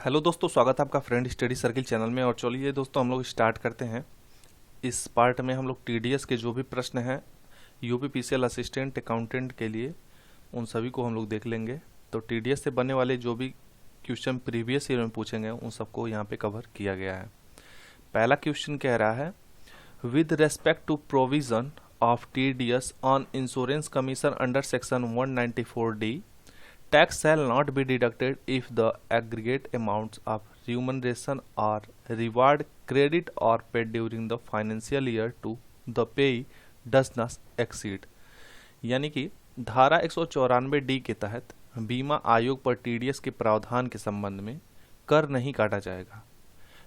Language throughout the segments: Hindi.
हेलो दोस्तों, स्वागत है आपका फ्रेंड स्टडी सर्किल चैनल में। और चलिए दोस्तों, हम लोग स्टार्ट करते हैं। इस पार्ट में हम लोग टीडीएस के जो भी प्रश्न हैं यूपीपीसीएल असिस्टेंट अकाउंटेंट के लिए, उन सभी को हम लोग देख लेंगे। तो टीडीएस से बनने वाले जो भी क्वेश्चन प्रीवियस ईयर में पूछे गए उन सबको यहाँ पे कवर किया गया है। पहला क्वेश्चन कह रहा है, with respect to provision of TDS on insurance commission under section 194D, tax shall not be deducted if the aggregate amounts of remuneration or reward credit or paid during the financial year to the payee does not exceed। यानी कि धारा 194D के तहत बीमा आयोग पर टीडीएस के प्रावधान के संबंध में कर नहीं काटा जाएगा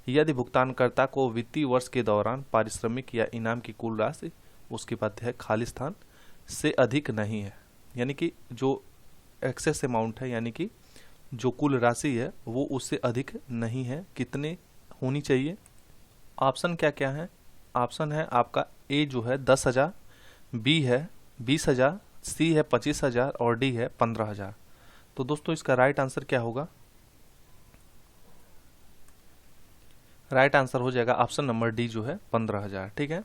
यदि भुगतानकर्ता को वित्तीय वर्ष के दौरान पारिश्रमिक या इनाम की कुल राशि, उसके बाद है खाली स्थान, से अधिक नहीं है। यानी कि जो एक्सेस अमाउंट है, यानी कि जो कुल राशि है वो उससे अधिक नहीं है। कितने होनी चाहिए? ऑप्शन क्या क्या है? ऑप्शन है आपका ए जो है 10,000, बी है 20,000, सी है 25,000 और डी है 15,000। तो दोस्तों इसका राइट आंसर क्या होगा? राइट आंसर हो जाएगा ऑप्शन नंबर डी जो है 15,000। ठीक है।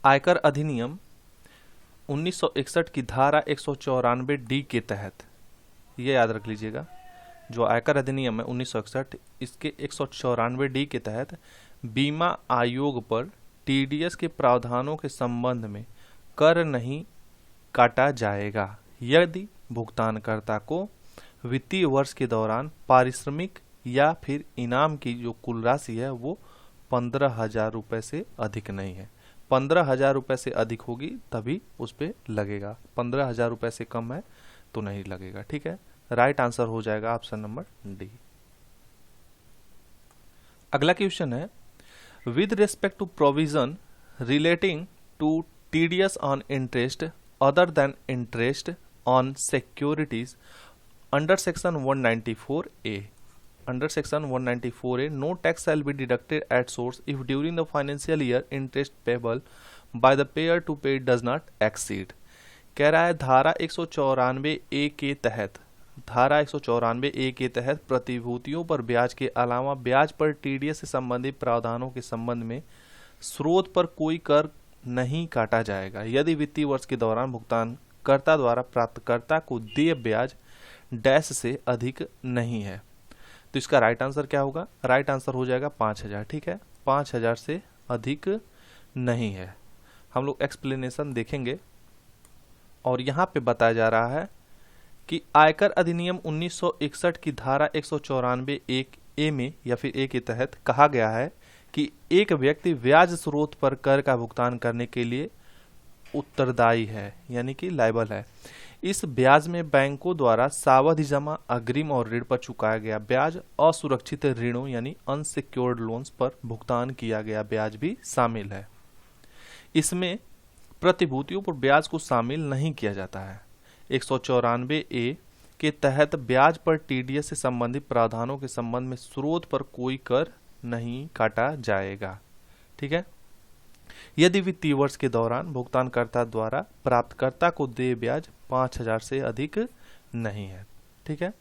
आयकर अधिनियम 1961 की धारा 194D के तहत, ये याद रख लीजिएगा, जो आयकर अधिनियम है 1961, इसके 194D के तहत बीमा आयोग पर टीडीएस के प्रावधानों के संबंध में कर नहीं काटा जाएगा यदि भुगतानकर्ता को वित्तीय वर्ष के दौरान पारिश्रमिक या फिर इनाम की जो कुल राशि है वो 15,000 रुपये से अधिक नहीं है। 15,000 रुपये से अधिक होगी तभी उस पर लगेगा, 15,000 रुपये से कम है तो नहीं लगेगा। ठीक है। राइट आंसर हो जाएगा ऑप्शन नंबर डी। अगला क्वेश्चन है, with respect to provision relating to TDS on interest other than interest on securities under section 194A, under section 194A, no tax shall be deducted at source if during the financial year interest payable by the payer to pay does not exceed। कह रहा है धारा 194A के तहत, धारा 194A के तहत प्रतिभूतियों पर ब्याज के अलावा ब्याज पर टीडीएस से संबंधित प्रावधानों के संबंध में स्रोत पर कोई कर नहीं काटा जाएगा यदि वित्तीय वर्ष के दौरान भुगतानकर्ता द्वारा प्राप्तकर्ता को देय ब्याज डैश से अधिक नहीं है। तो इसका राइट आंसर क्या होगा? राइट आंसर हो जाएगा 5,000। ठीक है, 5,000 से अधिक नहीं है। हम लोग एक्सप्लेनेशन देखेंगे और यहाँ पे बताया जा रहा है कि आयकर अधिनियम 1961 की धारा 194A में या फिर ए के तहत कहा गया है कि एक व्यक्ति ब्याज स्रोत पर कर का भुगतान करने के लिए उत्तरदायी है, यानी कि लायबल है। इस ब्याज में बैंकों द्वारा सावधि जमा, अग्रिम और ऋण पर चुकाया गया ब्याज, असुरक्षित ऋणों यानी अनसिक्योर्ड लोन्स पर भुगतान किया गया ब्याज भी शामिल है। इसमें प्रतिभूतियों पर ब्याज को शामिल नहीं किया जाता है। 194A के तहत ब्याज पर टीडीएस से संबंधित प्रावधानों के संबंध में स्रोत पर कोई कर नहीं काटा जाएगा। ठीक है। यदि वित्तीय वर्ष के दौरान भुगतानकर्ता द्वारा प्राप्तकर्ता को देय ब्याज 5,000 से अधिक नहीं है। ठीक है।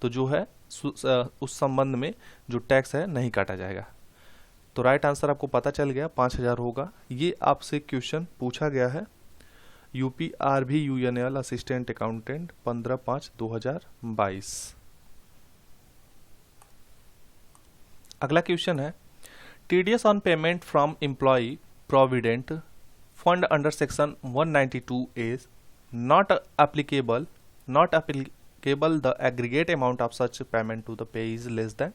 तो जो है उस संबंध में जो टैक्स है नहीं काटा जाएगा। तो राइट आंसर आपको पता चल गया, 5,000 होगा। ये आपसे क्वेश्चन पूछा गया है यूपीआरबी यूएनएल असिस्टेंट अकाउंटेंट 15/5/2022। अगला क्वेश्चन है, TDS on payment from employ Provident Fund under section 192A not applicable the aggregate amount of such payment to the payee is less than।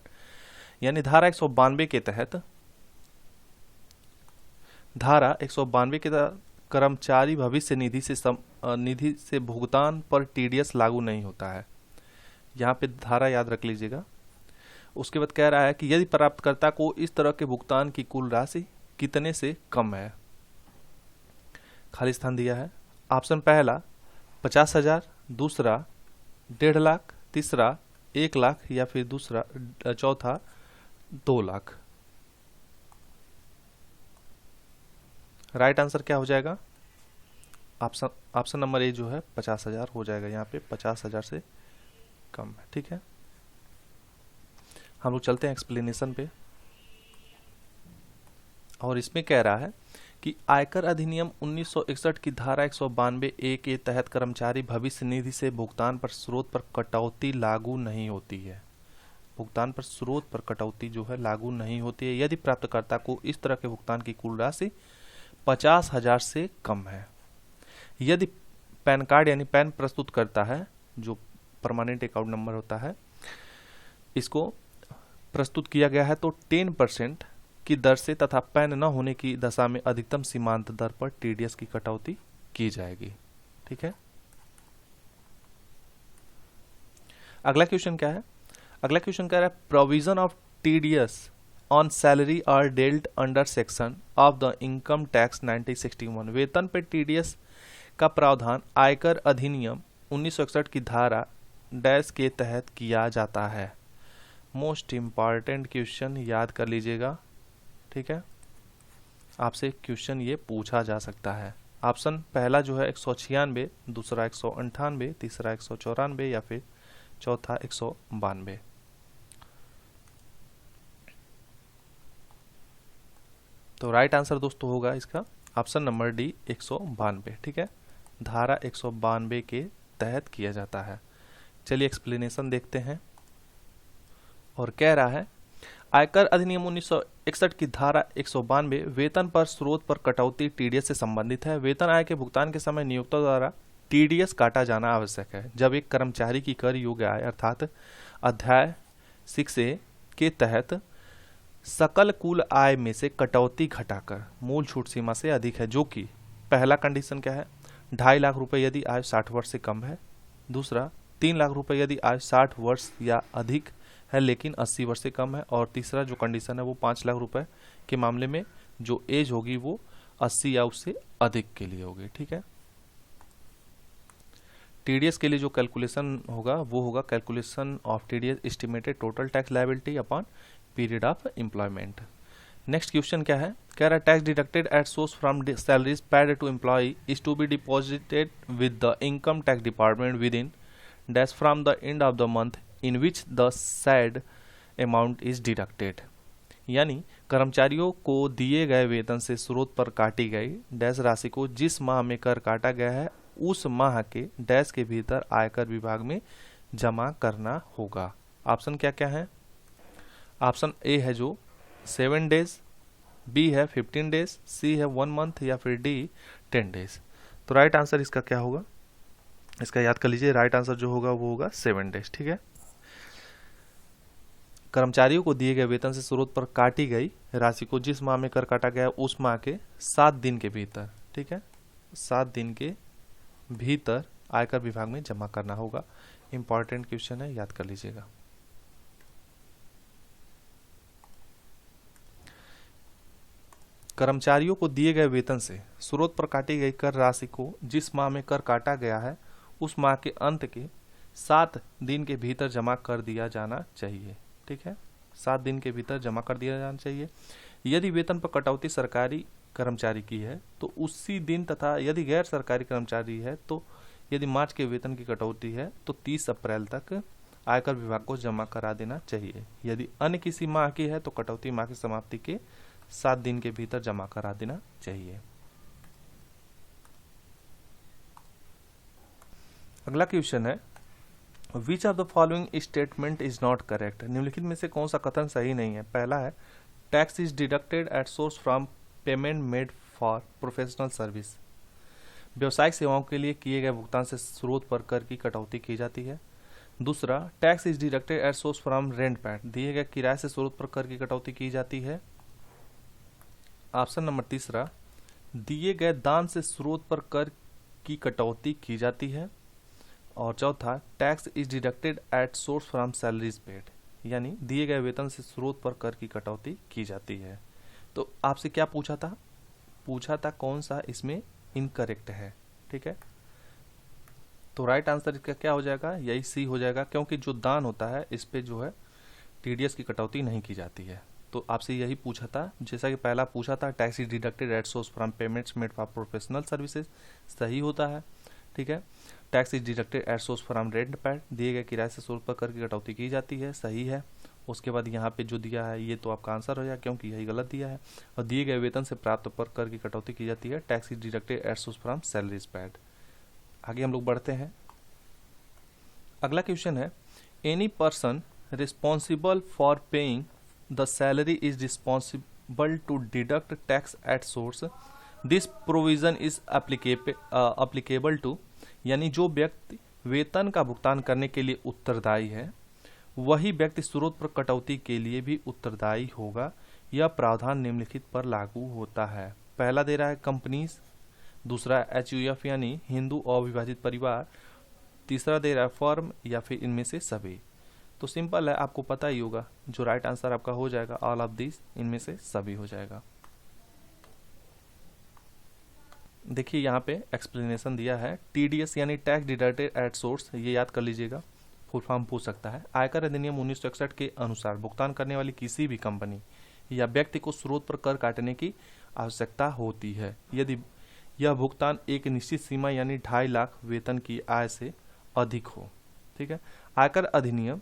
यानी धारा 192 के तहत, धारा 192 के तहत कर्मचारी भविष्य निधि से भुगतान पर टीडीएस लागू नहीं होता है। यहाँ पे धारा याद रख लीजिएगा। उसके बाद कह रहा है कि यदि प्राप्तकर्ता को इस तरह के भुगतान की कुल राशि कितने से कम है। खाली स्थान दिया है। ऑप्शन पहला 50,000, दूसरा 1.5 लाख, तीसरा 1 लाख या फिर चौथा 2 लाख। राइट आंसर क्या हो जाएगा? ऑप्शन नंबर ए जो है 50,000 हो जाएगा। यहाँ पे 50,000 से कम है। ठीक है, हम लोग चलते हैं एक्सप्लेनेशन पे। और इसमें कह रहा है कि आयकर अधिनियम 1961 की धारा 192A के तहत कर्मचारी भविष्य निधि से भुगतान पर स्रोत पर कटौती लागू नहीं होती है। भुगतान पर स्रोत पर कटौती जो है लागू नहीं होती है यदि प्राप्तकर्ता को इस तरह के भुगतान की कुल राशि 50,000 से कम है। यदि पैन कार्ड यानी पैन प्रस्तुत करता है, जो परमानेंट अकाउंट नंबर होता है, इसको प्रस्तुत किया गया है तो 10% की दर से तथा पैन न होने की दशा में अधिकतम सीमांत दर पर टीडीएस की कटौती की जाएगी। ठीक है, अगला क्वेश्चन क्या है? अगला क्वेश्चन कह रहा है provision of TDS on salary are dealt under section of the income tax 1961। वेतन पर टीडीएस का प्रावधान आयकर अधिनियम 1961 की धारा डैश के तहत किया जाता है। मोस्ट इंपॉर्टेंट क्वेश्चन याद कर लीजिएगा। ठीक है, आपसे क्वेश्चन ये पूछा जा सकता है। ऑप्शन पहला जो है 196, दूसरा 198, तीसरा 194 या फिर चौथा 192। तो राइट आंसर दोस्तों होगा इसका ऑप्शन नंबर डी 192। ठीक है, धारा 192 के तहत किया जाता है। चलिए एक्सप्लेनेशन देखते हैं। और कह रहा है आयकर अधिनियम 1961 की धारा 192 वेतन पर स्रोत पर कटौती टीडीएस से संबंधित है। वेतन आय के भुगतान के समय नियोक्ता द्वारा टीडीएस काटा जाना आवश्यक है जब एक कर्मचारी की कर योग्य आय अर्थात अध्याय 6A के तहत सकल कुल आय में से कटौती घटाकर मूल छूट सीमा से अधिक है, जो कि पहला कंडीशन क्या है 2.5 लाख रुपए यदि आयु 60 वर्ष से कम है, दूसरा 3 लाख रुपए यदि आयु 60 वर्ष या अधिक है लेकिन 80 वर्ष से कम है, और तीसरा जो कंडीशन है वो 5 लाख रुपए के मामले में जो एज होगी वो 80 या उससे अधिक के लिए होगी। ठीक है, टीडीएस के लिए जो कैलकुलेशन होगा वो होगा calculation of TDS estimated total tax liability upon period of employment. Next question क्या है? कह रहा है tax deducted at source from salaries paid to employ is to be deposited with the income tax department within dash from the end of the month in which the said amount is deducted. यानी कर्मचारियों को दिए गए वेतन से स्रोत पर काटी गई डैश राशि को जिस माह में कर काटा गया है उस माह के डैश के भीतर आयकर विभाग में जमा करना होगा। ऑप्शन क्या क्या है? ऑप्शन ए है जो 7 डेज, बी है 15 डेज, सी है 1 मंथ या फिर डी 10 डेज। तो राइट आंसर इसका क्या होगा? इसका याद कर लीजिए, राइट आंसर जो होगा वो होगा 7 डेज। ठीक है, कर्मचारियों को दिए गए वेतन से स्रोत पर काटी गई राशि को जिस माह में कर काटा गया उस माह के 7 दिन के भीतर, ठीक है, 7 दिन के भीतर आयकर विभाग में जमा करना होगा। इंपॉर्टेंट क्वेश्चन है, याद कर लीजिएगा। कर्मचारियों को दिए गए वेतन से स्रोत पर काटी गई कर राशि को जिस माह में कर काटा गया है उस माह के अंत के 7 दिन के भीतर जमा कर दिया जाना चाहिए। ठीक है, 7 दिन के भीतर जमा कर दिया जाना चाहिए। यदि वेतन पर कटौती सरकारी कर्मचारी की है तो उसी दिन, तथा यदि गैर सरकारी कर्मचारी है तो यदि मार्च के वेतन की कटौती है तो 30 अप्रैल तक आयकर विभाग को जमा करा देना चाहिए। यदि अन्य किसी माह की है तो कटौती माह की समाप्ति के 7 दिन के भीतर जमा करा देना चाहिए। अगला क्वेश्चन है which of the following statement is not correct. निम्नलिखित में से कौन सा कथन सही नहीं है? पहला है tax is deducted at source from payment made for professional service. व्यवसायिक सेवाओं के लिए किए गए भुगतान से स्रोत पर कर की कटौती की जाती है। दूसरा, tax is deducted at source from rent paid, दिए गए किराए से स्रोत पर कर की कटौती की जाती है। ऑप्शन नंबर तीसरा, दिए गए दान से स्रोत पर कर की कटौती की जाती है। और चौथा, tax is deducted at source from salaries paid, यानी दिए गए वेतन से स्रोत पर कर की कटौती की जाती है। तो आपसे क्या पूछा था? पूछा था कौन सा इसमें इनकरेक्ट है। ठीक है, तो राइट आंसर इसका क्या हो जाएगा? यही सी हो जाएगा, क्योंकि जो दान होता है इस पे जो है टीडीएस की कटौती नहीं की जाती है। तो आपसे यही पूछा था, जैसा कि पहला पूछा था tax is deducted at source from payments made for professional services, सही होता है। ठीक है, tax is deducted at source from rent pad, दिए गए किराए से सोर्स पर कर की कटौती की जाती है, सही है। उसके बाद यहाँ पे जो दिया है ये तो आपका आंसर हो जाएगा क्योंकि यही गलत दिया है। और दिए गए वेतन से प्राप्त पर कर की कटौती की जाती है, tax is deducted at source from salaries paid. आगे हम लोग बढ़ते हैं। अगला क्वेश्चन है, any person responsible for paying the salary is responsible to deduct tax at source, this provision is applicable to, यानी जो व्यक्ति वेतन का भुगतान करने के लिए उत्तरदायी है वही व्यक्ति स्रोत पर कटौती के लिए भी उत्तरदायी होगा। यह प्रावधान निम्नलिखित पर लागू होता है। पहला दे रहा है कंपनीज, दूसरा HUF यानी हिंदू अविभाजित परिवार, तीसरा दे रहा है फर्म या फिर इनमें से सभी। तो सिंपल है, आपको पता ही होगा, जो राइट आंसर आपका हो जाएगा ऑल ऑफ दिस, इनमें से सभी हो जाएगा। देखिए यहाँ पे एक्सप्लेनेशन दिया है, TDS यानी टैक्स डिडक्टेड एट सोर्स, ये याद कर लीजिएगा, फुल फॉर्म पूछ सकता है। आयकर अधिनियम 1961 के अनुसार भुगतान करने वाली किसी भी कंपनी या व्यक्ति को स्रोत पर कर काटने की आवश्यकता होती है यदि यह भुगतान एक निश्चित सीमा यानी 2.5 लाख वेतन की आय से अधिक हो। ठीक है, आयकर अधिनियम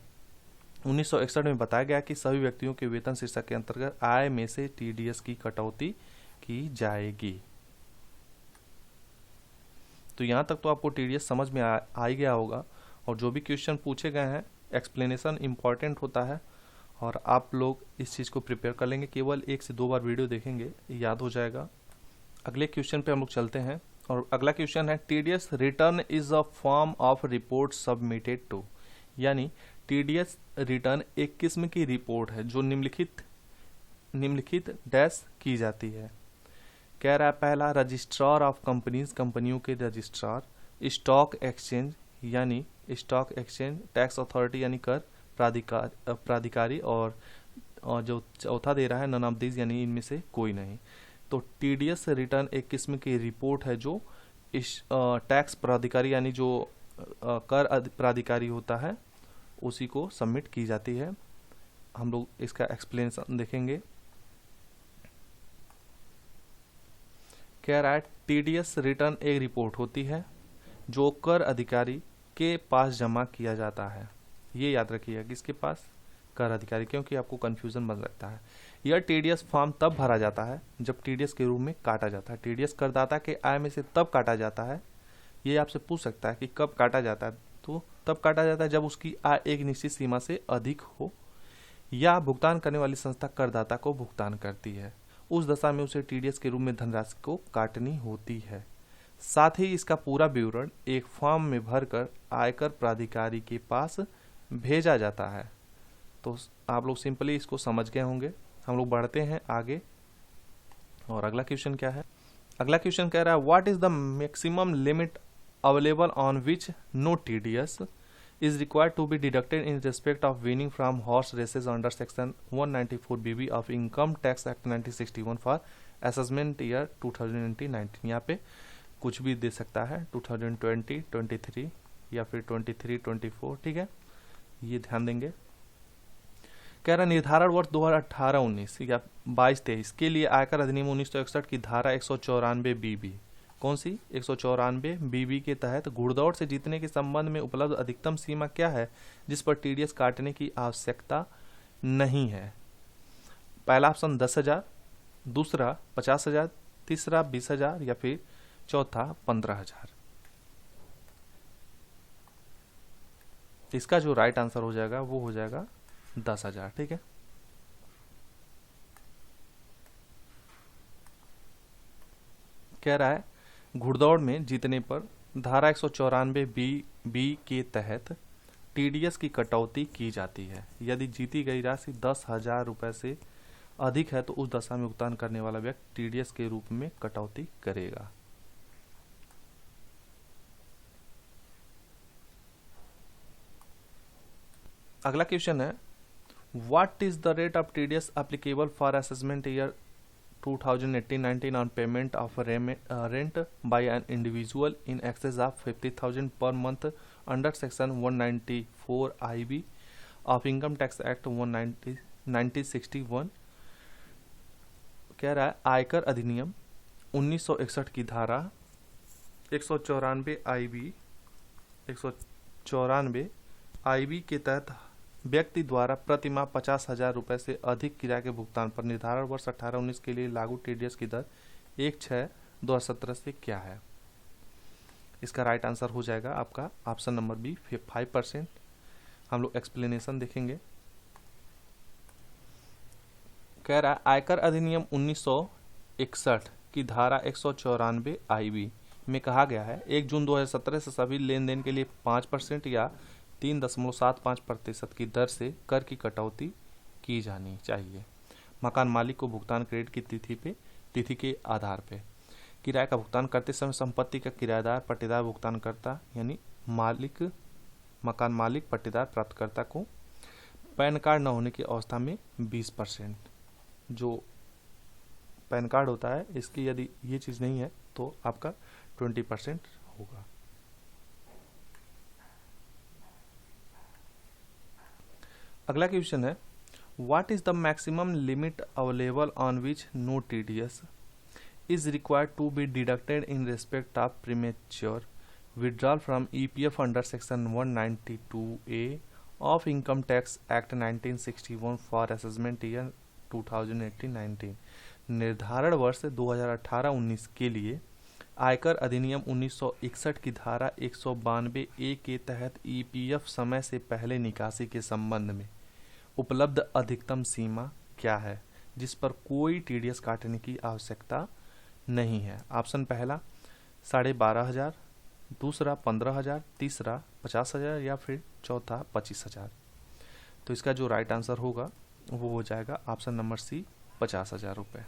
1961 में बताया गया कि सभी व्यक्तियों के वेतन शीर्षक के अंतर्गत आय में से TDS की कटौती की जाएगी। तो यहाँ तक तो आपको TDS समझ में आ ही गया होगा, और जो भी क्वेश्चन पूछे गए हैं एक्सप्लेनेशन इंपॉर्टेंट होता है और आप लोग इस चीज़ को प्रिपेयर कर लेंगे, केवल 1 से 2 बार वीडियो देखेंगे याद हो जाएगा। अगले क्वेश्चन पे हम लोग चलते हैं, और अगला क्वेश्चन है, TDS return is a form of report submitted to, यानी TDS रिटर्न एक किस्म की रिपोर्ट है जो निम्नलिखित डैश की जाती है। कह रहा है पहला, रजिस्ट्रार ऑफ कंपनीज, कंपनियों के रजिस्ट्रार, स्टॉक एक्सचेंज यानी स्टॉक एक्सचेंज, टैक्स अथॉरिटी यानी कर प्राधिकारी, और जो चौथा दे रहा है नन ऑफ दिस यानी इनमें से कोई नहीं। तो TDS रिटर्न एक किस्म की रिपोर्ट है जो इस टैक्स प्राधिकारी यानी जो कर प्राधिकारी होता है उसी को सबमिट की जाती है। हम लोग इसका एक्सप्लेनेशन देखेंगे। कह रहा है TDS रिटर्न एक रिपोर्ट होती है जो कर अधिकारी के पास जमा किया जाता है। ये याद रखिएगा, किसके पास? कर अधिकारी, क्योंकि आपको कंफ्यूजन बन सकता है। यह TDS फॉर्म तब भरा जाता है जब TDS के रूप में काटा जाता है। TDS करदाता के आय में से तब काटा जाता है, ये आपसे पूछ सकता है कि कब काटा जाता है, तो तब काटा जाता है जब उसकी आय एक निश्चित सीमा से अधिक हो या भुगतान करने वाली संस्था करदाता को भुगतान करती है। उस दशा में उसे TDS के रूप में धनराशि को काटनी होती है। साथ ही इसका पूरा विवरण एक फॉर्म में भरकर आयकर प्राधिकारी के पास भेजा जाता है। तो आप लोग सिंपली इसको समझ गए होंगे। हम लोग बढ़ते हैं आगे, और अगला क्वेश्चन क्या है? अगला क्वेश्चन कह रहा है, what is the maximum limit available on which no TDS is required to be deducted in respect of winning from horse races under section 194BB of Income Tax Act 1961 for assessment year 2019। यहाँ पे कुछ भी दे सकता है, 2020, 23 या फिर 23, 24। ठीक है, ये ध्यान देंगे। कह रहा निर्धारण वर्ष 2018-19 या 22-23 के लिए आयकर अधिनियम 1961 की धारा 194BB, कौन सी? 194BB के तहत घुड़दौड़ से जीतने के संबंध में उपलब्ध अधिकतम सीमा क्या है जिस पर TDS काटने की आवश्यकता नहीं है? पहला ऑप्शन 10,000, दूसरा 50,000, तीसरा 20,000 या फिर चौथा 15,000। इसका जो राइट आंसर हो जाएगा वो हो जाएगा 10,000। ठीक है, कह रहा है घुड़दौड़ में जीतने पर धारा 194BB के तहत TDS की कटौती की जाती है। यदि जीती गई राशि 10,000 रुपए से अधिक है तो उस दशा में भुगतान करने वाला व्यक्ति TDS के रूप में कटौती करेगा। अगला क्वेश्चन है, what is the rate of TDS applicable for assessment year 2018-19 on payment of rent by an individual in excess of 50,000 per month under section 194 IB of Income Tax Act 1961। कह रहा है आयकर अधिनियम 1961 की धारा 194 IB 194 IB के तहत व्यक्ति द्वारा प्रति माह 50,000 रुपये से अधिक किराए के भुगतान पर निर्धारण वर्ष 18-19 के लिए लागू TDS की दर 1/6/2017 से क्या है? इसका राइट आंसर हो जाएगा आपका ऑप्शन नंबर बी 5%। हम लोग एक्सप्लेनेशन देखेंगे। कह रहा है आयकर अधिनियम 1961 की धारा 194 IB में कहा गया है 1 जून 2017 से सभी लेन देन के लिए 5% या 3.75% की दर से कर की कटौती की जानी चाहिए। मकान मालिक को भुगतान क्रेडिट की तिथि के आधार पर किराए का भुगतान करते समय संपत्ति का किराएदार पट्टेदार भुगतानकर्ता यानी मकान मालिक पट्टेदार प्राप्तकर्ता को पैन कार्ड न होने की अवस्था में 20%, जो पैन कार्ड होता है इसकी यदि ये चीज़ नहीं है तो आपका 20% होगा। अगला क्वेश्चन है what is the maximum limit available on which no TDS is required to be deducted in respect of premature withdrawal from EPF under section 192A of Income Tax Act 1961 for assessment year 2018-19। निर्धारण वर्ष 2018-19 के लिए आयकर अधिनियम 1961 की धारा 192A के तहत EPF समय से पहले निकासी के संबंध में उपलब्ध अधिकतम सीमा क्या है जिस पर कोई TDS काटने की आवश्यकता नहीं है? ऑप्शन पहला 12,500, दूसरा 15,000, तीसरा 50,000 या फिर चौथा 25,000। तो इसका जो राइट आंसर होगा वो हो जाएगा ऑप्शन नंबर सी 50,000 रुपये।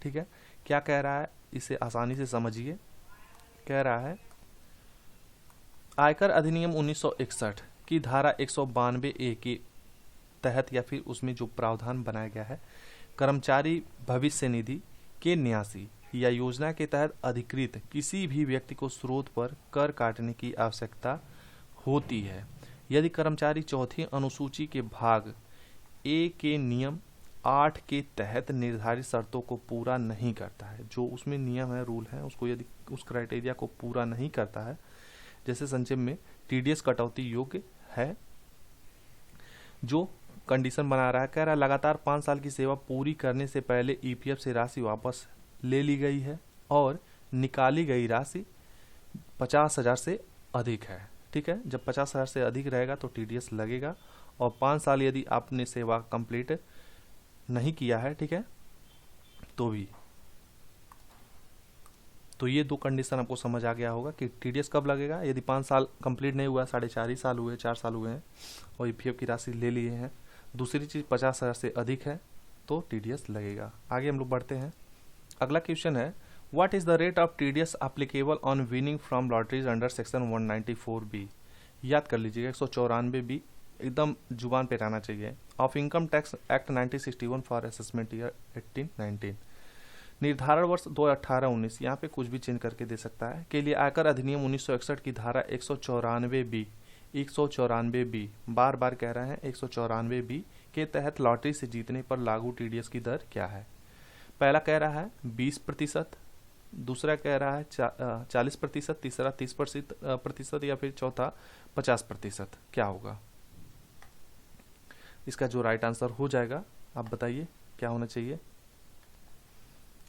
ठीक है, क्या कह रहा है इसे आसानी से समझिए। कह रहा है आयकर अधिनियम 1961 की धारा 192A के तहत या फिर उसमें जो प्रावधान बनाया गया है कर्मचारी भविष्य निधि के न्यासी या योजना के तहत अधिकृत किसी भी व्यक्ति को स्रोत पर कर काटने की आवश्यकता होती है यदि कर्मचारी चौथी अनुसूची के भाग ए के नियम 8 के तहत निर्धारित शर्तों को पूरा नहीं करता है। जो उसमें नियम है, रूल है, उसको यदि उस क्राइटेरिया को पूरा नहीं करता है, जैसे संक्षेप में TDS कटौती योग्य है। जो कंडीशन बना रहा है, कह रहा है लगातार 5 साल की सेवा पूरी करने से पहले EPF से राशि वापस ले ली गई है और निकाली गई राशि 50,000 से अधिक है। ठीक है, जब 50,000 से अधिक रहेगा तो TDS लगेगा और 5 साल यदि आपने सेवा कंप्लीट नहीं किया है, ठीक है, तो भी। तो ये दो कंडीशन आपको समझ आ गया होगा कि TDS कब लगेगा। यदि 5 साल कंप्लीट नहीं हुआ, 4.5 साल हुए, 4 साल हुए हैं और EPF की राशि ले लिए हैं। दूसरी चीज़ 50,000 से अधिक है तो TDS लगेगा। आगे हम लोग बढ़ते हैं। अगला क्वेश्चन है what is the rate of TDS applicable on winning from lotteries under section 194B। याद कर लीजिएगा 194B एकदम जुबान पे रहना चाहिए। Of income tax act 1961 for assessment year 18-19। निर्धारण वर्ष 2018-19 यहाँ पे कुछ भी चेंज करके दे सकता है। के लिए आयकर अधिनियम 1961 की धारा 194B बार बार कह रहे हैं 194B के तहत लॉटरी से जीतने पर लागू TDS की दर क्या है। पहला कह रहा है 20%, दूसरा कह रहा है 40%, तीसरा 30% या फिर चौथा 50%। क्या होगा इसका जो राइट आंसर हो जाएगा, आप बताइए क्या होना चाहिए।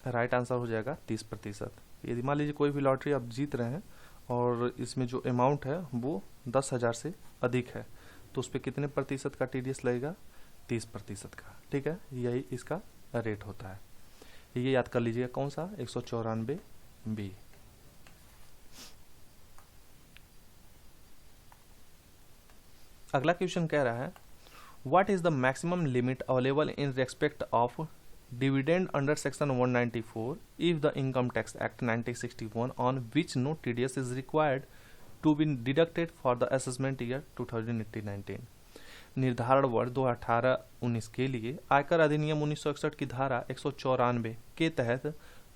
राइट आंसर हो जाएगा 30%। यदि मान लीजिए कोई भी लॉटरी आप जीत रहे हैं और इसमें जो अमाउंट है वो 10,000 से अधिक है तो उस पर कितने प्रतिशत का TDS लगेगा, 30% का। ठीक है, यही इसका रेट होता है। ये याद कर लीजिएगा कौन सा, 194B। अगला क्वेश्चन कह रहा है what is the maximum limit available in respect of dividend under section 194 if the income tax act 1961 on which no TDS is required to be deducted for the assessment year 2018-19। निर्धारण वर्ष 2018-19 के लिए आयकर अधिनियम 1961 की धारा 194 के तहत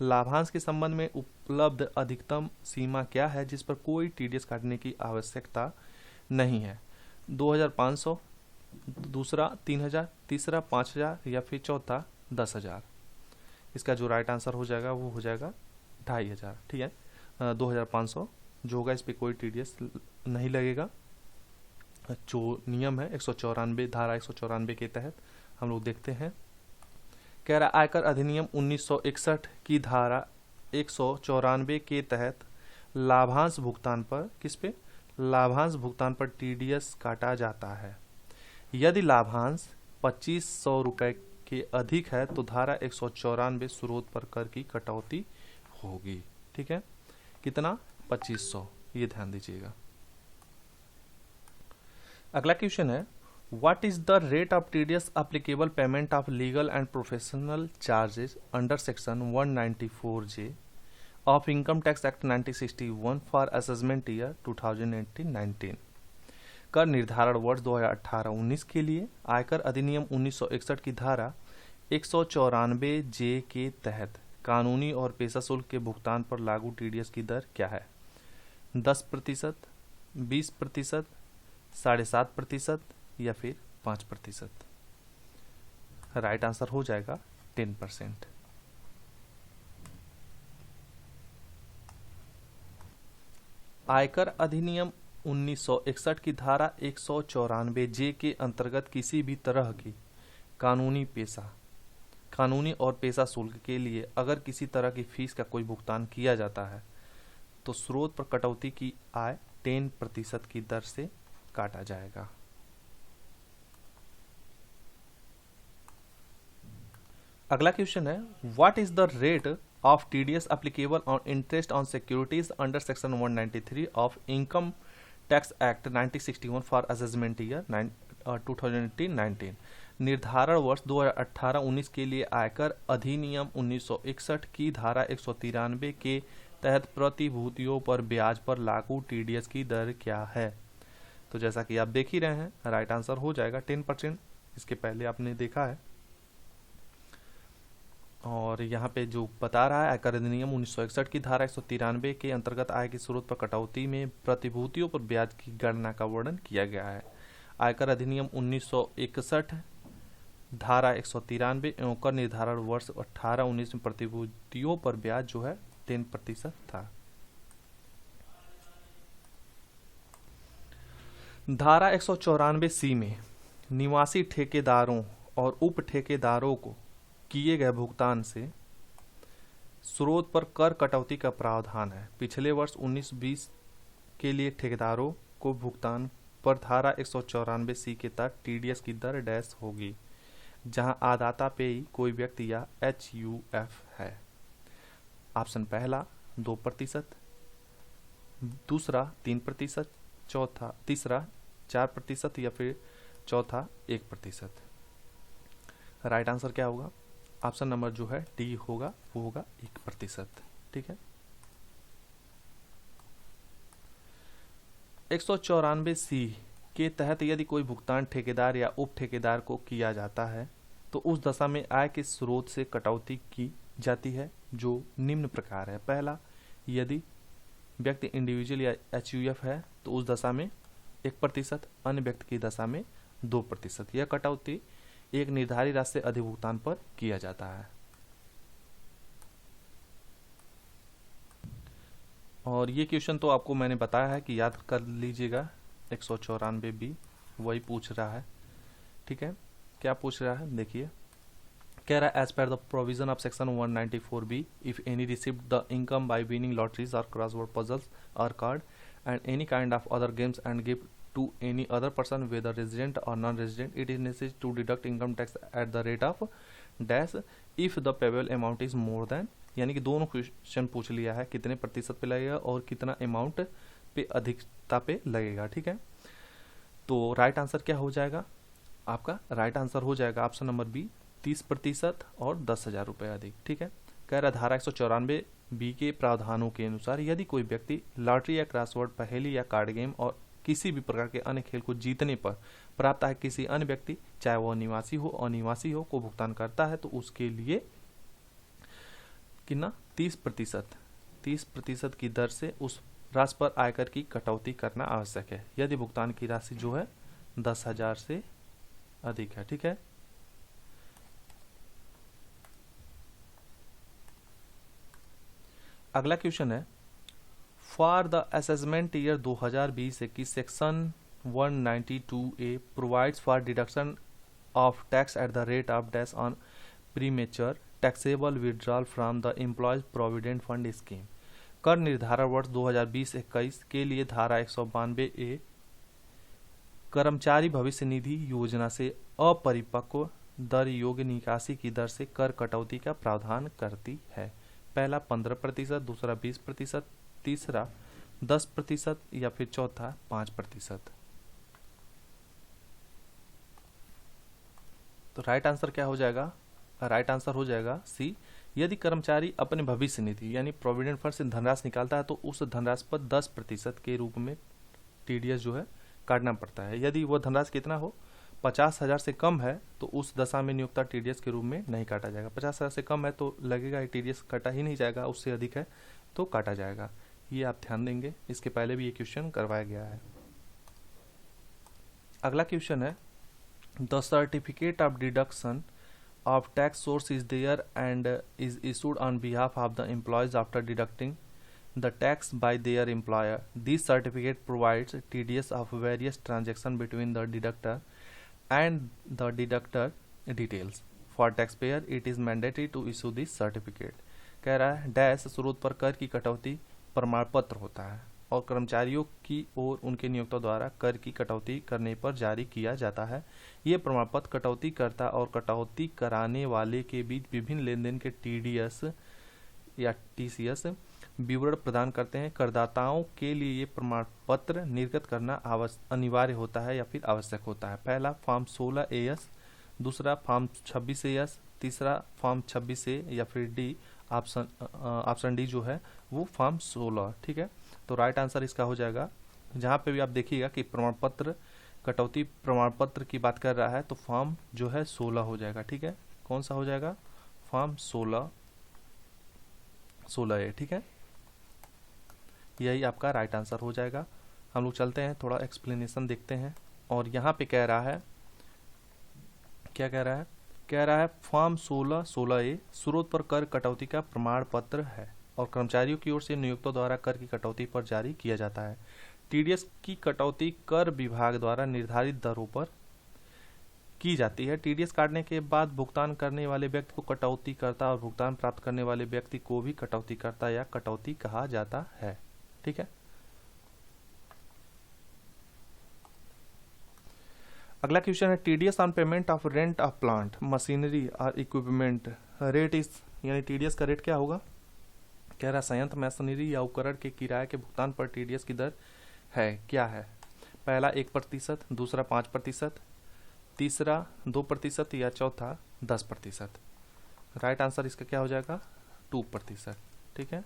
लाभांश के संबंध में उपलब्ध अधिकतम सीमा क्या है जिस पर कोई TDS काटने की आवश्यकता नहीं है। 2,500, दूसरा 3,000, तीसरा 5,000 या फिर चौथा 10,000। इसका जो राइट आंसर हो जाएगा वो हो जाएगा 2,500। ठीक है, 2,500 जो होगा, इस पर कोई TDS नहीं लगेगा। जो नियम है 194 धारा 194 के तहत हम लोग देखते हैं। कह रहा आयकर अधिनियम 1961 की धारा 194 के तहत लाभांश भुगतान पर, किस पे, लाभांश भुगतान पर टीडीएस काटा जाता है। यदि लाभांश 2500 रुपए के अधिक है तो धारा 194 स्रोत पर कर की कटौती होगी। ठीक है, कितना, 2500, ये ध्यान दीजिएगा। अगला क्वेश्चन है, what is the rate of TDS applicable payment of legal and professional charges under section 194J of income tax act 1961 for assessment year 2018-19। कर निर्धारण वर्ष 2018-19 के लिए आयकर अधिनियम 1961 की धारा 194J के तहत कानूनी और पेशा शुल्क के भुगतान पर लागू टीडीएस की दर क्या है? 10%, 20%, 7.5% या फिर 5%? राइट आंसर हो जाएगा 10%। आयकर अधिनियम 1961 की धारा 194J के अंतर्गत किसी भी तरह की कानूनी और पेशा शुल्क के लिए अगर किसी तरह की फीस का कोई भुगतान किया जाता है तो स्रोत पर कटौती की आय 10% की दर से काटा जाएगा। अगला क्वेश्चन है, what is the rate of TDS applicable on interest on securities under section 193 of income tax act 1961 for assessment year 2018-19। निर्धारण वर्ष 2018-19 के लिए आयकर अधिनियम 1961 की धारा 193 के तहत प्रतिभूतियों पर ब्याज पर लागू टीडीएस की दर क्या है? तो जैसा कि आप देख ही रहे हैं, राइट आंसर हो जाएगा 10%। इसके पहले आपने देखा है। और यहाँ पे जो बता रहा है, आयकर अधिनियम 1961 की धारा 193 के अंतर्गत आय के स्रोत पर कटौती में प्रतिभूतियों पर ब्याज की गणना का वर्णन किया गया है। आयकर अधिनियम 1961 धारा 193 एवं कर निर्धारण वर्ष 18-19 में प्रतिभूतियों पर ब्याज जो है 10% था। धारा 194C में निवासी ठेकेदारों और उप ठेकेदारों को किए गए भुगतान से स्रोत पर कर कटौती का प्रावधान है। पिछले वर्ष 19-20 के लिए ठेकेदारों को भुगतान पर धारा 194C के तहत टीडीएस की दर डैश होगी, जहां आदाता पेयी कोई व्यक्ति या HUF है। ऑप्शन पहला 2%, दूसरा 3%, तीसरा 4% या फिर चौथा 1%। राइट आंसर क्या होगा? ऑप्शन नंबर जो है डी होगा, वो होगा 1%। ठीक है, 194C के तहत यदि कोई भुगतान ठेकेदार या उप ठेकेदार को किया जाता है तो उस दशा में आय के स्रोत से कटौती की जाती है, जो निम्न प्रकार है। पहला, यदि व्यक्ति इंडिविजुअल या HUF है तो उस दशा में 1%, अन्य व्यक्ति की दशा में 2%। यह कटौती एक निर्धारित राशि से अधिक भुगतान पर किया जाता है। और ये क्वेश्चन तो आपको मैंने बताया है कि याद कर लीजिएगा, 194B वही पूछ रहा है। ठीक है, क्या पूछ रहा है देखिए, कह रहा है as per the provision of section 194B if any received the income by winning lotteries और क्रॉसवर्ड पजल्स और card and any kind of other games and gift to any other person whether resident or non-resident, it is necessary to deduct income tax at the rate of dash if the payable amount is more than, यानी कि दोनों क्वेश्चन पूछ लिया है, कितने प्रतिशत पे लगेगा और कितना अमाउंट पे अधिकता पे लगेगा। ठीक है, तो राइट आंसर क्या हो जाएगा? आपका राइट आंसर हो जाएगा ऑप्शन नंबर बी, 30% और 10,000 रुपये अधिक। ठीक है, कह रहा धारा 194B के प्रावधानों के अनुसार यदि कोई व्यक्ति लॉटरी या क्रॉसवर्ड पहेली या कार्ड गेम और किसी भी प्रकार के अन्य खेल को जीतने पर प्राप्त आय किसी अन्य व्यक्ति, चाहे वह निवासी हो अनिवासी हो, को भुगतान करता है तो उसके लिए कितना, 30% की दर से उस राशि पर आयकर की कटौती करना आवश्यक है यदि भुगतान की राशि जो है 10,000 से अधिक है। ठीक है, अगला क्वेश्चन है, for the assessment year 2020-21 section 192A provides for deduction of tax at the rate of dash on premature taxable withdrawal from the employees provident fund scheme। कर निर्धारण वर्ष 2020-21 के लिए धारा 192A कर्मचारी भविष्य निधि योजना से अपरिपक्व दर योग्य निकासी की दर से कर कटौती का प्रावधान करती है। पहला 15%, दूसरा 20%, तीसरा 10% या फिर चौथा 5%। तो राइट आंसर क्या हो जाएगा? राइट आंसर हो जाएगा सी। यदि कर्मचारी अपने भविष्य निधि यानी प्रोविडेंट फंड से धनराशि निकालता है तो उस धनराशि पर 10% के रूप में टीडीएस जो है काटना पड़ता है। यदि वह धनराशि कितना हो, 50,000 से कम है, तो उस दशा में नियोक्ता टीडीएस के रूप में नहीं काटा जाएगा। 50,000 से कम है तो लगेगा टीडीएस काटा ही नहीं जाएगा, उससे अधिक है तो काटा जाएगा। ये आप ध्यान देंगे, इसके पहले भी ये क्वेश्चन करवाया गया है। अगला क्वेश्चन है, the certificate of deduction of tax source is there and is issued on behalf of the employees after deducting the tax by their employer. This certificate provides TDS of various transactions between the deductor and the deductor details. For taxpayer, it is mandatory to issue this certificate. कह रहा है डैश स्रोत पर कर की कटौती प्रमाण पत्र होता है और कर्मचारियों की ओर उनके नियोक्ता द्वारा कर की कटौती करने पर जारी किया जाता है। ये प्रमाण पत्र कटौती करता और कटौती कराने वाले के बीच विभिन्न लेन देन के टीडीएस या टीसीएस विवरण प्रदान करते हैं। करदाताओं के लिए ये प्रमाण पत्र निर्गत करना अनिवार्य होता है या फिर आवश्यक होता है। पहला फॉर्म 16AS, दूसरा फॉर्म 26AS, तीसरा फॉर्म 26A या फिर डी ऑप्शन डी जो है वो फॉर्म 16। ठीक है, तो राइट आंसर इसका हो जाएगा। जहाँ पे भी आप देखिएगा कि प्रमाण पत्र कटौती प्रमाण पत्र की बात कर रहा है तो फॉर्म जो है 16 हो जाएगा। ठीक है, कौन सा हो जाएगा? Form 16A। ठीक है, यही आपका राइट आंसर हो जाएगा। हम लोग चलते हैं, थोड़ा एक्सप्लेनेशन देखते हैं। और यहाँ पे कह रहा है, क्या कह रहा है? कह रहा है फॉर्म 16A स्रोत पर कर कटौती का प्रमाण पत्र है और कर्मचारियों की ओर से नियोक्ता द्वारा कर की कटौती पर जारी किया जाता है। टीडीएस की कटौती कर विभाग द्वारा निर्धारित दरों पर की जाती है। टीडीएस काटने के बाद भुगतान करने वाले व्यक्ति को कटौती करता और भुगतान प्राप्त करने वाले व्यक्ति को भी कटौती करता या कटौती कहा जाता है। ठीक है, अगला क्वेश्चन है, TDS on payment of rent of plant machinery और इक्विपमेंट रेट इज, यानी टीडीएस का रेट क्या होगा? कह रहा संयंत्र मशीनरी या उपकरण के किराए के भुगतान पर टीडीएस की दर है, क्या है? पहला 1%, दूसरा 5%, तीसरा 2% या चौथा 10%। राइट आंसर इसका क्या हो जाएगा? 2%। ठीक है,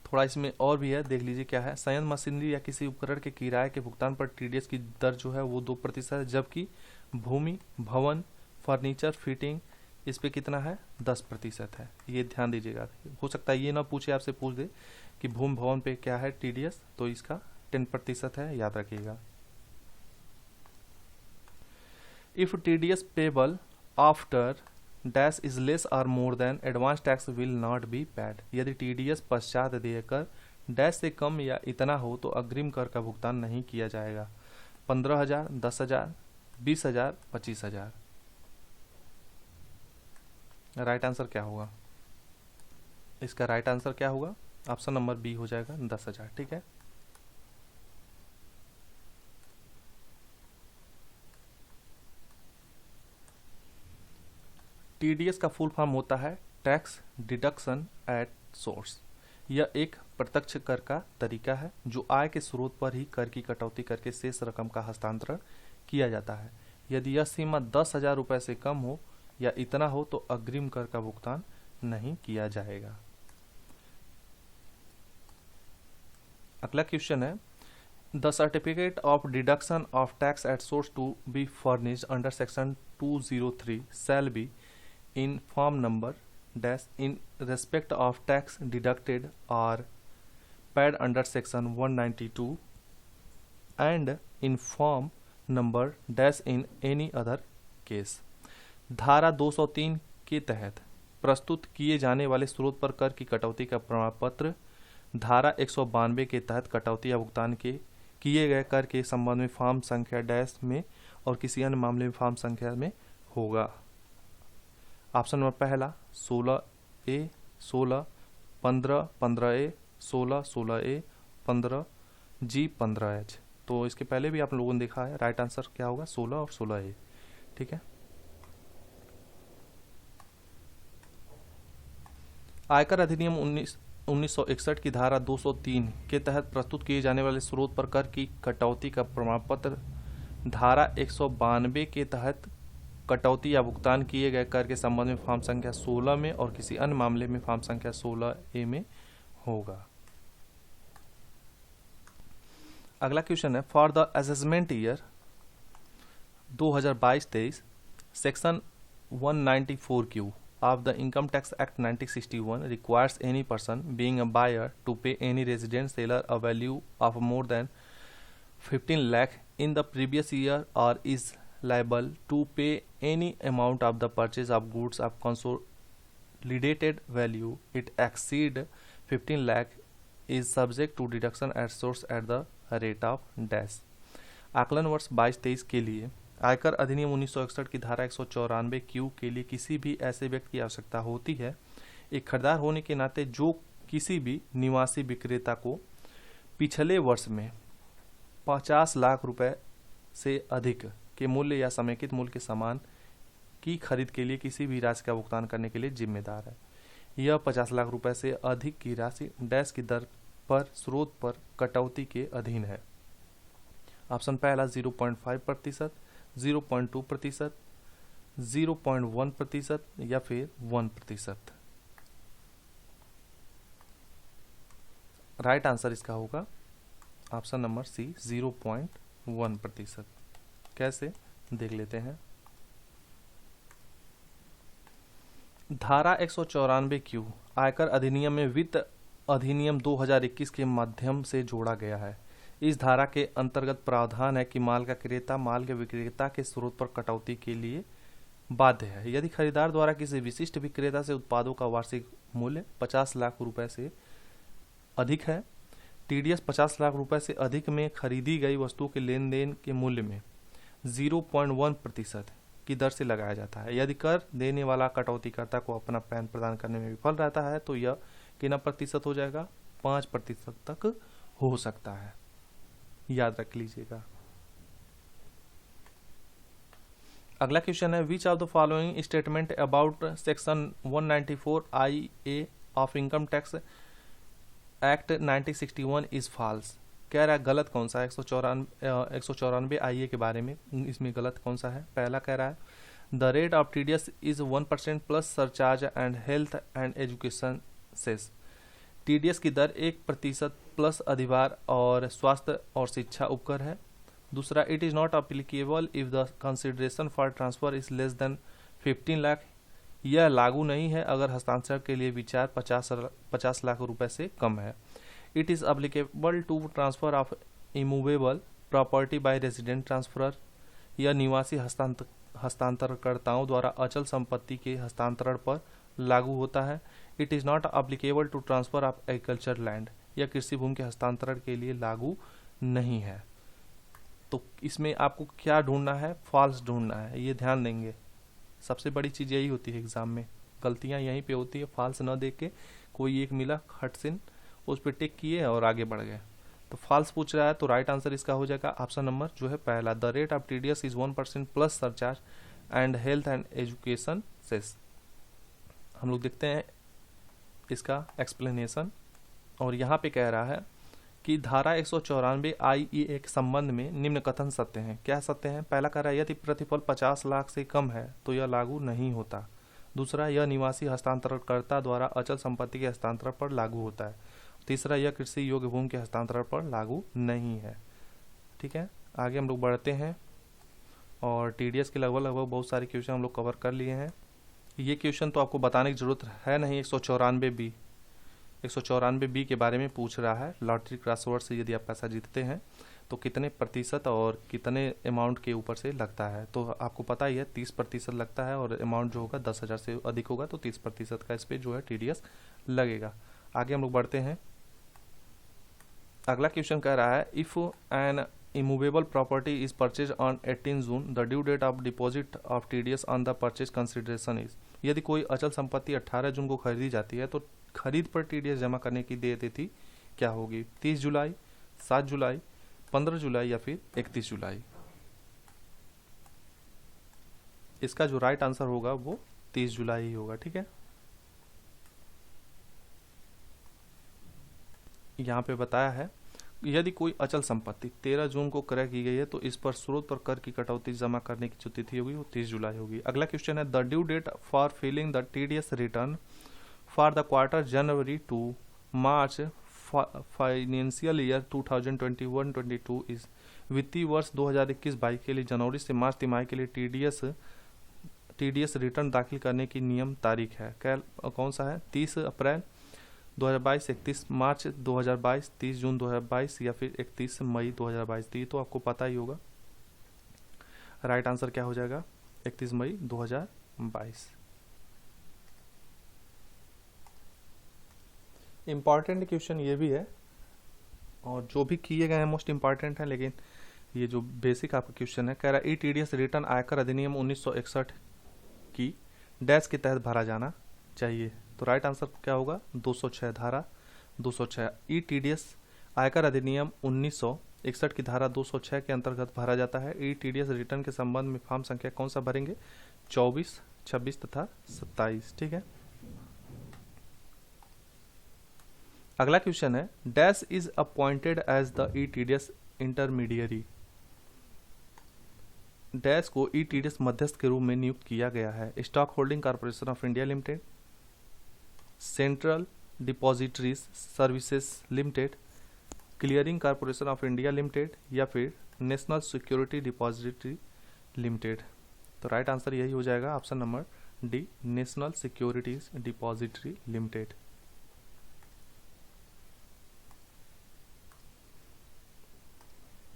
थोड़ा इसमें और भी है, देख लीजिए क्या है। संयंत्र मशीनरी या किसी उपकरण के किराए के भुगतान पर टीडीएस की दर जो है वो 2% है, जबकि भूमि, भवन, फर्नीचर, फिटिंग इस पे कितना है? 10% है। ये ध्यान दीजिएगा, हो सकता है ये ना पूछे, आपसे पूछ दे कि भूमि भवन पे क्या है टीडीएस, तो इसका 10% है, याद रखिएगा। If TDS payable after dash is less और more than advance tax will not be paid. यदि टीडीएस पश्चात देय कर डैश से कम या इतना हो तो अग्रिम कर का भुगतान नहीं किया जाएगा। 15,000, 10,000, 20,000, 25,000। राइट आंसर क्या होगा? इसका राइट आंसर क्या होगा? ऑप्शन नंबर बी हो जाएगा, 10,000। ठीक है, टीडीएस का फुल फॉर्म होता है टैक्स डिडक्शन एट सोर्स। यह एक प्रत्यक्ष कर का तरीका है जो आय के स्रोत पर ही कर की कटौती करके शेष रकम का हस्तांतरण किया जाता है। यदि यह सीमा 10,000 रुपये से कम हो या इतना हो तो अग्रिम कर का भुगतान नहीं किया जाएगा। अगला क्वेश्चन है, the certificate of deduction of tax at source to be furnished under section 203 shall be in form number dash in respect of tax deducted or paid under section 192 and in form number dash in any other case। धारा 203 के तहत प्रस्तुत किए जाने वाले स्रोत पर कर की कटौती का प्रमाण पत्र धारा 192 के तहत कटौती या भुगतान के किए गए कर के संबंध में फॉर्म संख्या डैश में और किसी अन्य मामले में फॉर्म संख्या में होगा। ऑप्शन नंबर पहला 16A, 16, 15, 15A, 16, 16A, 15G, 15H। तो इसके पहले भी आप लोगों ने देखा है, राइट आंसर क्या होगा 16 और 16A। ठीक है। आयकर अधिनियम 1961 की धारा 203 के तहत प्रस्तुत किए जाने वाले स्रोत पर कर की कटौती का प्रमाण पत्र धारा 192 के तहत कटौती या भुगतान किए गए कर के संबंध में फॉर्म संख्या 16 में और किसी अन्य मामले में फॉर्म संख्या 16A में होगा। अगला क्वेश्चन है, for the assessment year 2022-23 section 194Q of the Income Tax Act 1961 requires any person being a buyer to pay any resident seller a value of more than 15 lakh in the previous year or is liable to pay any amount of the purchase of goods of consolidated value it exceed 15 lakh is subject to deduction at source at the rate of dash। आकलन वर्ष 22-23 के लिए आयकर अधिनियम 1961 की धारा 194Q के लिए किसी भी ऐसे व्यक्ति की आवश्यकता होती है, एक खरीदार होने के नाते, जो किसी भी निवासी विक्रेता को पिछले वर्ष में 50 लाख रुपए से अधिक के मूल्य या समेकित मूल्य के सामान की खरीद के लिए किसी भी राशि का भुगतान करने के लिए जिम्मेदार है। यह 50 लाख रुपए से अधिक की राशि डैश की दर पर स्रोत पर कटौती के अधीन है। ऑप्शन पहला 0.5%, 0.2%, 0.1% या फिर 1%। राइट आंसर इसका होगा ऑप्शन नंबर सी 0.1%। कैसे, देख लेते हैं। धारा 194Q आयकर अधिनियम में वित्त अधिनियम 2021 के माध्यम से जोड़ा गया है। इस धारा के अंतर्गत प्रावधान है कि माल का क्रेता माल के विक्रेता के स्रोत पर कटौती के लिए बाध्य है यदि खरीदार द्वारा किसी विशिष्ट विक्रेता से उत्पादों का वार्षिक मूल्य 50 लाख रुपए से अधिक है। टीडीएस 50 लाख रुपए से अधिक में खरीदी गई वस्तु के लेन देन के मूल्य में 0.1% की दर से लगाया जाता है। यदि कर देने वाला कटौतीकर्ता को अपना पैन प्रदान करने में विफल रहता है तो यह कितना प्रतिशत हो जाएगा, 5% तक हो सकता है, याद रख लीजिएगा। अगला क्वेश्चन है, which of the following statement about section 194IA of income tax act 1961 is false. कह रहा है गलत कौन सा है, 194 IA के बारे में, इसमें गलत कौन सा है। पहला कह रहा है the rate of TDS is 1% plus surcharge and health and education cess. TDS की दर 1% प्लस अधिभार और स्वास्थ्य और शिक्षा उपकर है। दूसरा, it is not applicable if the consideration for transfer is less than 15 lakh. यह लागू नहीं है अगर हस्तांतरण के लिए विचार 50 लाख रुपए से कम है। It is applicable to transfer of immovable property by resident transferor. यह निवासी हस्तांतरणकर्ताओं द्वारा अचल संपत्ति के हस्तांतरण पर लागू होता है। It is not applicable to transfer of agriculture land. यह कृषि भूमि के हस्तांतरण के लिए लागू नहीं है। तो इसमें आपको क्या ढूंढना है, फॉल्स ढूंढना है, ये ध्यान देंगे। सबसे बड़ी चीज यही होती है एग्जाम में, गलतियां यहीं पे होती है। फॉल्स न देख के कोई एक मिला खटसिन, उस पर टिक किए और आगे बढ़ गए। तो फॉल्स पूछ रहा है तो राइट आंसर इसका हो जाएगा ऑप्शन नंबर जो है पहला, the rate of TDS is 1% plus surcharge and health and education cess. हम लोग देखते हैं इसका एक्सप्लेनेशन, और यहाँ पे कह रहा है कि धारा 194 IA के संबंध में निम्न कथन सत्य हैं। क्या सत्य हैं? पहला कह रहा है यदि प्रतिफल 50 लाख से कम है तो यह लागू नहीं होता। दूसरा, यह निवासी हस्तांतरणकर्ता द्वारा अचल संपत्ति के हस्तांतरण पर लागू होता है। तीसरा, यह कृषि योग्य भूमि के हस्तांतरण पर लागू नहीं है। ठीक है, आगे हम लोग बढ़ते हैं और टीडीएस के लगभग बहुत सारे क्वेश्चन हम लोग कवर कर लिए हैं। ये क्वेश्चन तो आपको बताने की जरूरत है नहीं, 194 भी 194 के बारे में पूछ रहा है। लॉटरी क्रॉसवर्ड से यदि आप पैसा जीतते हैं तो कितने प्रतिशत और कितने अमाउंट के ऊपर से लगता है। तो आपको पता ही है 30% लगता है, और अमाउंट जो होगा 10,000 से अधिक होगा तो 30% का इस पर जो है TDS लगेगा। आगे हम लोग बढ़ते हैं। अगला क्वेश्चन कह रहा है if an immovable property is purchase on 18 June the due date of deposit of TDS on the purchase consideration is. यदि कोई अचल संपत्ति 18 जून को खरीदी जाती है तो खरीद पर TDS जमा करने की देय तिथि क्या होगी? 30 जुलाई, 7 जुलाई, 15 जुलाई या फिर 31 जुलाई। इसका जो राइट आंसर होगा वो 30 जुलाई ही होगा। ठीक है, यहाँ पे बताया है यदि कोई अचल संपत्ति 13 जून को क्रय की गई है तो इस पर स्रोत पर कर की कटौती जमा करने की जो तिथि होगी वो 30 जुलाई होगी। अगला क्वेश्चन है the due date for filling the TDS return for the quarter January to March financial year 2021-22 is. वित्तीय वर्ष 2021-22 के लिए जनवरी से मार्च तिमाही के लिए TDS रिटर्न दाखिल करने की नियम तारीख है कौन सा है? 30 अप्रैल 2022, 31 मार्च 2022, 30 जून 2022 या फिर 31 मई 2022। तो ये तो आपको पता ही होगा। राइट आंसर क्या हो जाएगा? 31 मई 2022। इम्पॉर्टेंट क्वेश्चन ये भी है, और जो भी किए गए हैं मोस्ट इम्पॉर्टेंट है, लेकिन ये जो बेसिक आपका क्वेश्चन है कह रहा है TDS रिटर्न आयकर अधिनियम 1961 की डैश के तहत भरा जाना चाहिए। तो राइट आंसर क्या होगा? 206 धारा 206 TDS आयकर अधिनियम 1961 की धारा 206 के अंतर्गत भरा जाता है। TDS रिटर्न के संबंध में फॉर्म संख्या कौन सा भरेंगे? 24, 26 तथा 27। ठीक है, अगला क्वेश्चन है dash is appointed as the TDS intermediary. Dash को TDS मध्यस्थ के रूप में नियुक्त किया गया है। Stock holding corporation of India limited, central depositories services limited, clearing corporation of India limited या फिर नेशनल सिक्योरिटी डिपॉजिटरी लिमिटेड। तो राइट आंसर यही हो जाएगा option number D, national securities depository limited.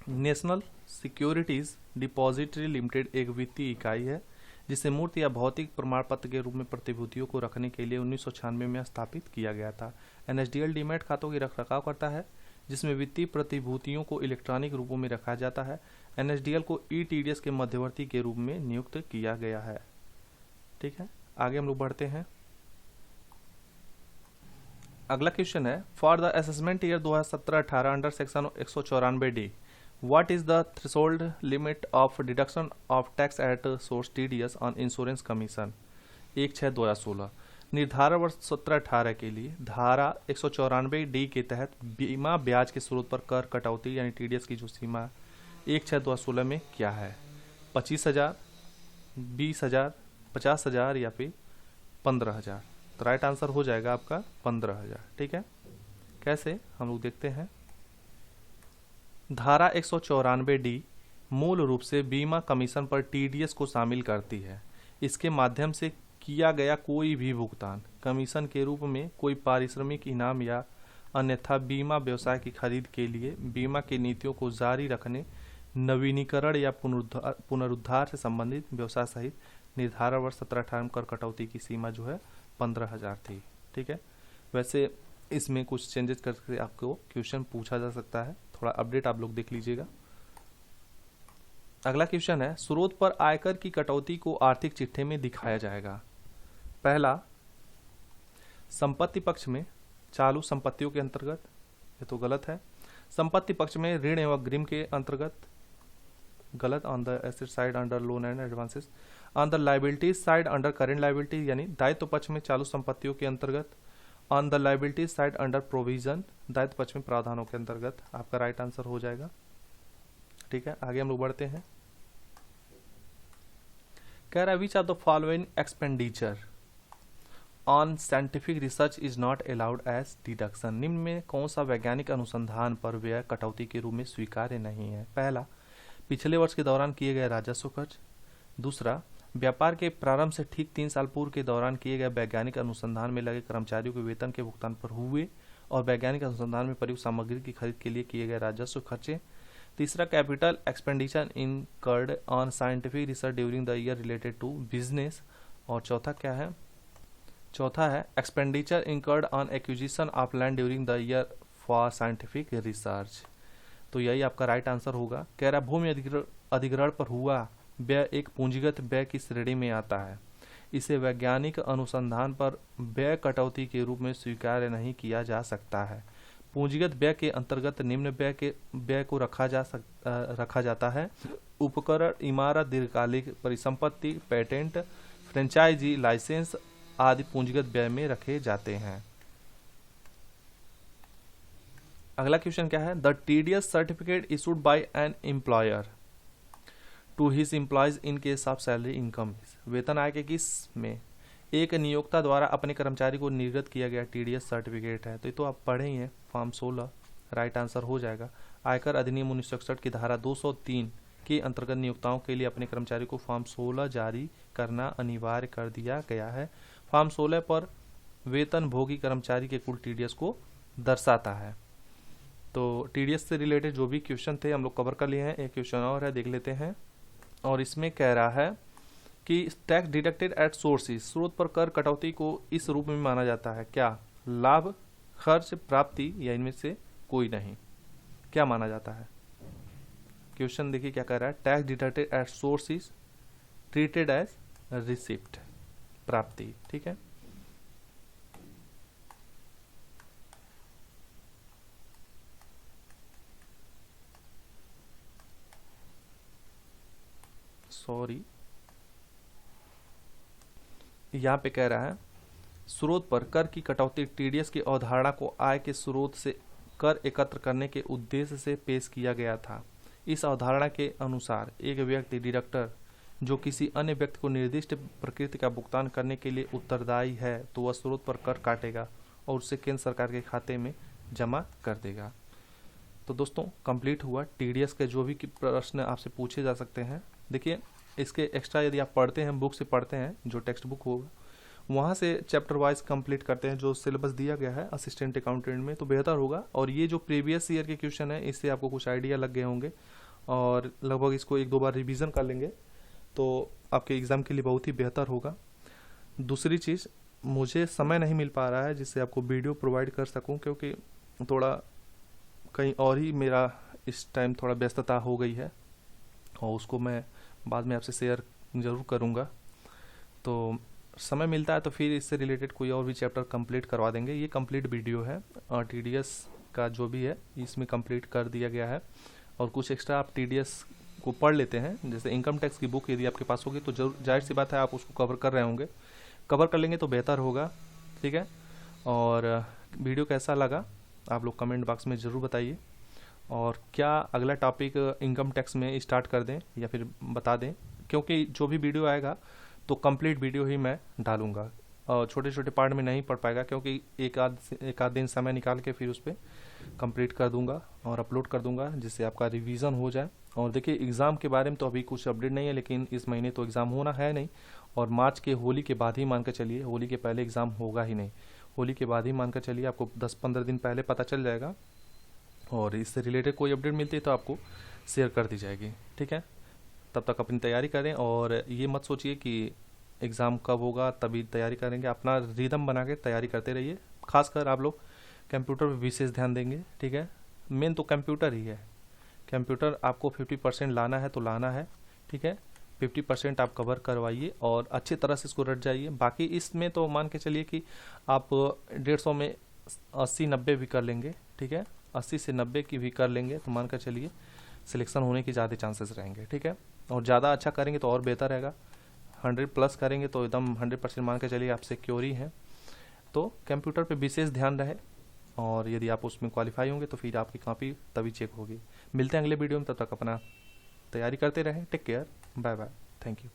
National securities depository limited एक वित्तीय इकाई है जिसे मूर्त या भौतिक प्रमाण पत्र के रूप में प्रतिभूतियों को रखने के लिए 1996 में स्थापित किया गया था। NSDL डीमैट खातों की रखरखाव करता है जिसमें वित्तीय प्रतिभूतियों को इलेक्ट्रॉनिक रूपों में रखा जाता है। NSDL को TDS के मध्यवर्ती के रूप में नियुक्त किया गया है। ठीक है, आगे हम लोग बढ़ते हैं। अगला क्वेश्चन है for the assessment year 2017-18 under section 194D What is the threshold limit of deduction of tax at source TDS on insurance commission? 1/6/2016 निर्धारण वर्ष 17-18 के लिए धारा 194D के तहत बीमा ब्याज के स्रोत पर कर कटौती यानी TDS की जो सीमा 1/6/2016 में क्या है? 25,000, 20,000, 50,000 या फिर 15,000। तो राइट आंसर हो जाएगा आपका 15,000। ठीक है, कैसे हम लोग देखते हैं। धारा 194D मूल रूप से बीमा कमीशन पर TDS को शामिल करती है। इसके माध्यम से किया गया कोई भी भुगतान कमीशन के रूप में कोई पारिश्रमिक इनाम या अन्यथा बीमा व्यवसाय की खरीद के लिए बीमा की नीतियों को जारी रखने, नवीनीकरण या पुनरुद्धार से संबंधित व्यवसाय सहित निर्धारण वर्ष 17-18 में कर कटौती की सीमा जो है 15,000 थी। ठीक है, वैसे इसमें कुछ चेंजेस करके आपको क्वेश्चन पूछा जा सकता है, थोड़ा अपडेट आप लोग देख लीजिएगा। अगला क्वेश्चन है स्रोत पर आयकर की कटौती को आर्थिक चिट्ठे में दिखाया जाएगा। पहला, संपत्ति पक्ष में चालू संपत्तियों के अंतर्गत, ये तो गलत है। संपत्ति पक्ष में ऋण एवं अग्रिम के अंतर्गत, गलत। On the asset side under loan and advances, on the liabilities side under current liability यानी दायित्व पक्ष में चालू संपत्तियों के अंतर्गत, on the liability side under provision दायित्व पक्ष में प्रावधानों के अंतर्गत। आपका राइट आंसर हो जाएगा। ठीक है, आगे हम लोग बढ़ते हैं। कह रहा है which of the following expenditure on scientific research is not allowed as deduction. निम्न में कौन सा वैज्ञानिक अनुसंधान पर व्यय कटौती के रूप में स्वीकार्य नहीं है? पहला, पिछले वर्ष के दौरान किए गए राजस्व खर्च। दूसरा, व्यापार के प्रारंभ से ठीक 3 साल पूर्व के दौरान किए गए वैज्ञानिक अनुसंधान में लगे कर्मचारियों के वेतन के भुगतान पर हुए और वैज्ञानिक अनुसंधान में प्रयुक्त सामग्री की खरीद के लिए किए गए राजस्व खर्चे। तीसरा, capital expenditure incurred on scientific research during the year related to business. और चौथा क्या है? चौथा है expenditure incurred on acquisition of land during the year for scientific research. तो यही आपका राइट आंसर होगा। कह रहा भूमि अधिग्रहण पर हुआ व्यय एक पूंजीगत व्यय की श्रेणी में आता है। इसे वैज्ञानिक अनुसंधान पर व्यय कटौती के रूप में स्वीकार नहीं किया जा सकता है। पूंजीगत व्यय के अंतर्गत निम्न व्यय को रखा जाता है: उपकरण, इमारत, दीर्घकालिक परिसंपत्ति, पेटेंट, फ्रेंचाइजी, लाइसेंस आदि पूंजीगत व्यय में रखे जाते हैं। अगला क्वेश्चन क्या है? The TDS certificate issued by an employer to his employees in case of salary income. वेतन आय के किस में एक नियोक्ता द्वारा अपने कर्मचारी को निर्गत किया गया टीडीएस सर्टिफिकेट है। तो ये तो आप पढ़े ही हैं, फॉर्म 16 राइट आंसर हो जाएगा। आयकर अधिनियम 1961 की धारा 203 के अंतर्गत नियोक्ताओं के लिए अपने कर्मचारी को फॉर्म 16 जारी करना अनिवार्य कर दिया गया है। फॉर्म 16 पर वेतन भोगी कर्मचारी के कुल टीडीएस को दर्शाता है। तो टीडीएस से रिलेटेड जो भी क्वेश्चन थे हम लोग कवर कर लिए हैं। एक क्वेश्चन और है, देख लेते हैं। और इसमें कह रहा है कि टैक्स डिडक्टेड एट सोर्सेज, स्रोत पर कर कटौती को इस रूप में माना जाता है क्या? लाभ, खर्च, प्राप्ति या इनमें से कोई नहीं। क्या माना जाता है? क्वेश्चन देखिए क्या कह रहा है। Tax deducted at sources treated as receipt, प्राप्ति। ठीक है, सॉरी, यहाँ पे कह रहा है स्रोत पर कर की कटौती टीडीएस की अवधारणा को आय के स्रोत से कर एकत्र करने के उद्देश्य से पेश किया गया था। इस अवधारणा के अनुसार एक व्यक्ति डिडक्टर जो किसी अन्य व्यक्ति को निर्दिष्ट प्रकृति का भुगतान करने के लिए उत्तरदायी है तो वह स्रोत पर कर काटेगा और उसे केंद्र सरकार के खाते में जमा कर देगा। तो दोस्तों कंप्लीट हुआ टीडीएस के जो भी प्रश्न आपसे पूछे जा सकते हैं। देखिए इसके एक्स्ट्रा यदि आप पढ़ते हैं, बुक से पढ़ते हैं, जो टेक्स्ट बुक होगा वहाँ से चैप्टर वाइज कंप्लीट करते हैं जो सिलेबस दिया गया है असिस्टेंट अकाउंटेंट में, तो बेहतर होगा। और ये जो प्रीवियस ईयर के क्वेश्चन है इससे आपको कुछ आइडिया लग गए होंगे और लगभग इसको 1-2 बार रिवीजन कर लेंगे तो आपके एग्ज़ाम के लिए बहुत ही बेहतर होगा। दूसरी चीज़, मुझे समय नहीं मिल पा रहा है जिससे आपको वीडियो प्रोवाइड कर सकूँ, क्योंकि थोड़ा कहीं और ही मेरा इस टाइम थोड़ा व्यस्तता हो गई है और उसको मैं बाद में आपसे शेयर ज़रूर करूँगा। तो समय मिलता है तो फिर इससे रिलेटेड कोई और भी चैप्टर कंप्लीट करवा देंगे। ये कंप्लीट वीडियो है और टीडीएस का जो भी है इसमें कंप्लीट कर दिया गया है। और कुछ एक्स्ट्रा आप टीडीएस को पढ़ लेते हैं, जैसे इनकम टैक्स की बुक यदि आपके पास होगी तो जरूर, जाहिर सी बात है आप उसको कवर कर रहे होंगे, कवर कर लेंगे तो बेहतर होगा। ठीक है, और वीडियो कैसा लगा आप लोग कमेंट बॉक्स में ज़रूर बताइए। और क्या अगला टॉपिक इनकम टैक्स में स्टार्ट कर दें या फिर बता दें, क्योंकि जो भी वीडियो आएगा तो कंप्लीट वीडियो ही मैं डालूंगा और छोटे छोटे पार्ट में नहीं पढ़ पाएगा, क्योंकि एक आध दिन समय निकाल के फिर उस पर कंप्लीट कर दूंगा और अपलोड कर दूंगा जिससे आपका रिवीजन हो जाए। और देखिए एग्ज़ाम के बारे में तो अभी कुछ अपडेट नहीं है, लेकिन इस महीने तो एग्ज़ाम होना है नहीं और मार्च के होली के बाद ही मान कर चलिए, होली के पहले एग्ज़ाम होगा ही नहीं, होली के बाद ही मान कर चलिए, आपको 10-15 दिन पहले पता चल जाएगा और इससे रिलेटेड कोई अपडेट मिलती है तो आपको शेयर कर दी जाएगी। ठीक है, तब तक अपनी तैयारी करें और ये मत सोचिए कि एग्ज़ाम कब होगा तभी तैयारी करेंगे, अपना रिदम बना के तैयारी करते रहिए। खासकर आप लोग कंप्यूटर पर विशेष ध्यान देंगे। ठीक है, मेन तो कंप्यूटर ही है, कंप्यूटर आपको 50% लाना है तो लाना है। ठीक है, 50% आप कवर करवाइए और अच्छी तरह से इसको रट जाइए। बाकी इसमें तो मान के चलिए कि आप 150 में 80-90 भी कर लेंगे। ठीक है, 80 से 90 की भी कर लेंगे तो मान कर चलिए सिलेक्शन होने की ज़्यादा चांसेस रहेंगे। ठीक है, और ज़्यादा अच्छा करेंगे तो और बेहतर रहेगा। 100+ करेंगे तो एकदम 100% मान के चलिए आप सिक्योर ही हैं। तो कंप्यूटर पे विशेष ध्यान रहे और यदि आप उसमें क्वालिफाई होंगे तो फिर आपकी कॉपी तभी चेक होगी। मिलते हैं अगले वीडियो में, तब तक अपना तैयारी करते रहें। Take care, bye bye, thank you.